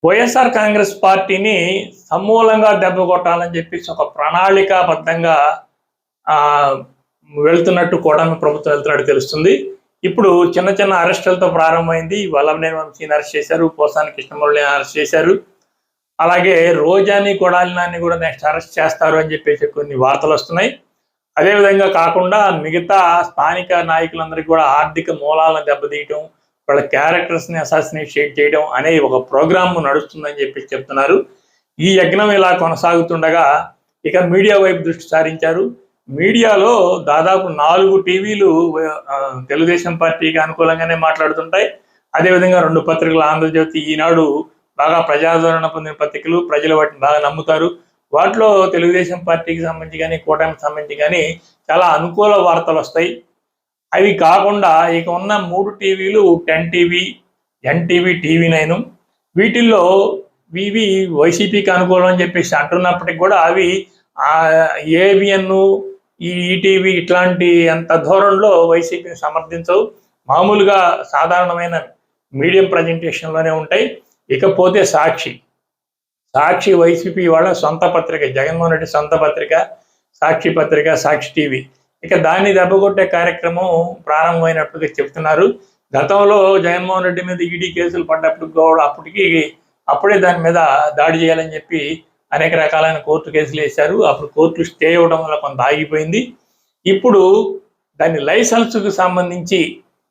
వైఎస్ఆర్ కాంగ్రెస్ పార్టీని సమూలంగా దెబ్బ కొట్టాలని చెప్పేసి ఒక ప్రణాళికాబద్ధంగా వెళ్తున్నట్టు కూటమి ప్రభుత్వం వెళ్తున్నట్టు తెలుస్తుంది. ఇప్పుడు చిన్న చిన్న అరెస్టులతో ప్రారంభమైంది. వల్లభనేని వంశీని అరెస్ట్ చేశారు, పోసాని కృష్ణమురళిని అరెస్ట్ చేశారు, అలాగే రోజాని కొడాలినాన్ని కూడా నెక్స్ట్ అరెస్ట్ చేస్తారు అని చెప్పేసి కొన్ని వార్తలు వస్తున్నాయి. అదేవిధంగా కాకుండా మిగతా స్థానిక నాయకులందరికీ కూడా ఆర్థిక మూలాలను దెబ్బతీయటం, వాళ్ళ క్యారెక్టర్స్ని అసాసినేట్ చేయడం అనే ఒక ప్రోగ్రామ్ నడుస్తుందని చెప్పి చెప్తున్నారు. ఈ యజ్ఞం ఇలా కొనసాగుతుండగా ఇక మీడియా వైపు దృష్టి సారించారు. మీడియాలో దాదాపు 4 టీవీలు తెలుగుదేశం పార్టీకి అనుకూలంగానే మాట్లాడుతుంటాయి. అదేవిధంగా 2 పత్రికలు, ఆంధ్రజ్యోతి, ఈనాడు బాగా ప్రజాదరణ పొందిన పత్రికలు, ప్రజలు వాటిని బాగా నమ్ముతారు. వాటిలో తెలుగుదేశం పార్టీకి సంబంధించి కానీ కూటమికి సంబంధించి కానీ చాలా అనుకూల వార్తలు వస్తాయి. అవి కాకుండా ఇక ఉన్న 3 టీవీలు 10 టీవీ, ఎన్టీవీ, టీవీ9 వీటిల్లో ఇవి వైసీపీకి అనుకూలం అని చెప్పేసి అంటున్నప్పటికి కూడా అవి ఏబిఎన్, ఈటీవీ ఇట్లాంటి అంత దూరంలో వైసీపీని సమర్థించవు. మామూలుగా సాధారణమైన మీడియం ప్రజెంటేషన్లోనే ఉంటాయి. ఇకపోతే సాక్షి వైసీపీ వాళ్ళ సొంత పత్రిక, జగన్మోహన్ రెడ్డి సొంత పత్రిక, సాక్షి పత్రిక, సాక్షి టీవీ. ఇక దాన్ని దెబ్బకొట్టే కార్యక్రమం ప్రారంభమైనట్టుగా చెప్తున్నారు. గతంలో జగన్మోహన్ రెడ్డి మీద ఈడీ కేసులు పడ్డప్పుడు అప్పుడే దాని మీద దాడి చేయాలని చెప్పి అనేక రకాలైన కోర్టు కేసులు వేశారు. అప్పుడు కోర్టులు స్టే ఇవ్వడం వల్ల కొంత ఆగిపోయింది. ఇప్పుడు దాని లైసెన్స్కు సంబంధించి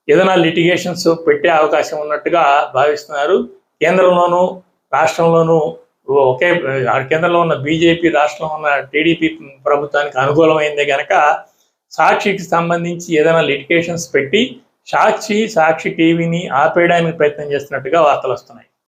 ఏదైనా లిటిగేషన్స్ పెట్టే అవకాశం ఉన్నట్టుగా భావిస్తున్నారు. కేంద్రంలోనూ రాష్ట్రంలోనూ ఒకే, కేంద్రంలో ఉన్న బీజేపీ, రాష్ట్రంలో ఉన్న టీడీపీ ప్రభుత్వానికి అనుకూలమైందే కనుక సాక్షికి సంబంధించి ఏదైనా లిటిగేషన్స్ పెట్టి సాక్షి టీవీని ఆపేయడానికి ప్రయత్నం చేస్తున్నట్టుగా వార్తలు వస్తున్నాయి.